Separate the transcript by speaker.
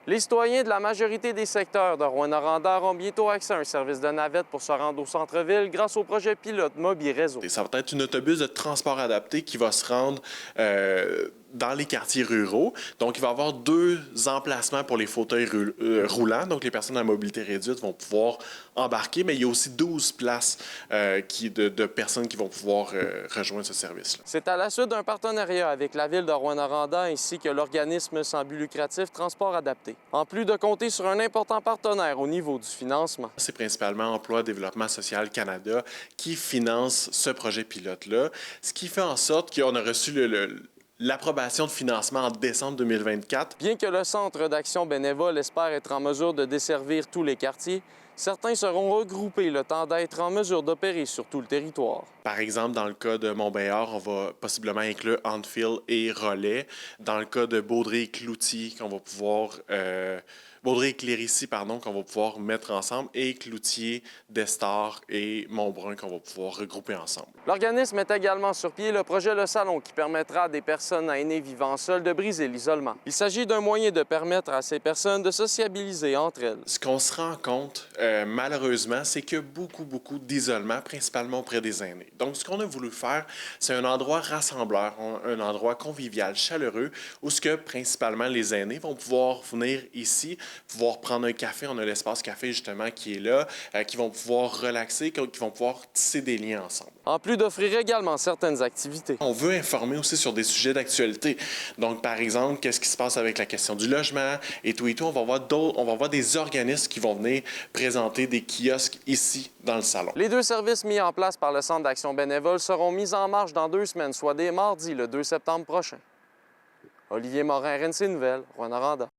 Speaker 1: Les citoyens de la majorité des secteurs de Rouyn-Noranda auront bientôt accès à un service de navette pour se rendre au centre-ville grâce au projet pilote Mobi Réseau.
Speaker 2: Et ça va être une autobus de transport adapté qui va se rendre dans les quartiers ruraux. Donc, il va y avoir 2 emplacements pour les fauteuils roulants. Donc, les personnes à mobilité réduite vont pouvoir embarquer, mais il y a aussi 12 places de personnes qui vont pouvoir rejoindre ce service-là.
Speaker 1: C'est à la suite d'un partenariat avec la Ville de Rouyn-Noranda ainsi que l'organisme sans but lucratif Transport Adapté. En plus de compter sur un important partenaire au niveau du financement.
Speaker 2: C'est principalement Emploi Développement Social Canada qui finance ce projet pilote-là, ce qui fait en sorte qu'on a reçu l'approbation de financement en décembre 2024.
Speaker 1: Bien que le Centre d'action bénévole espère être en mesure de desservir tous les quartiers, certains seront regroupés le temps d'être en mesure d'opérer sur tout le territoire.
Speaker 2: Par exemple, dans le cas de Montbéliard, on va possiblement inclure Anfield et Relais. Dans le cas de Baudry et Cloutier, qu'on va pouvoir... Baudry et Clérici, pardon, qu'on va pouvoir mettre ensemble, et Cloutier, Destar et Montbrun qu'on va pouvoir regrouper ensemble.
Speaker 1: L'organisme met également sur pied le projet Le Salon qui permettra à des personnes aînées vivant seules de briser l'isolement. Il s'agit d'un moyen de permettre à ces personnes de sociabiliser entre elles.
Speaker 2: Ce qu'on se rend compte, malheureusement, c'est qu'il y a beaucoup d'isolement, principalement auprès des aînés. Donc, ce qu'on a voulu faire, c'est un endroit rassembleur, un endroit convivial, chaleureux, où ce que, principalement, les aînés vont pouvoir venir ici, pouvoir prendre un café. On a l'espace café, justement, qui est là, qui vont pouvoir relaxer, qui vont pouvoir tisser des liens ensemble.
Speaker 1: En plus d'offrir également certaines activités.
Speaker 2: On veut informer aussi sur des sujets d'actualité. Donc, par exemple, qu'est-ce qui se passe avec la question du logement et tout. On va voir des organismes qui vont venir présenter des kiosques ici dans le salon.
Speaker 1: Les 2 services mis en place par le Centre d'action bénévole seront mis en marche dans 2 semaines, soit dès mardi, le 2 septembre prochain. Olivier Morin, RNC Nouvelles, Rouyn-Noranda.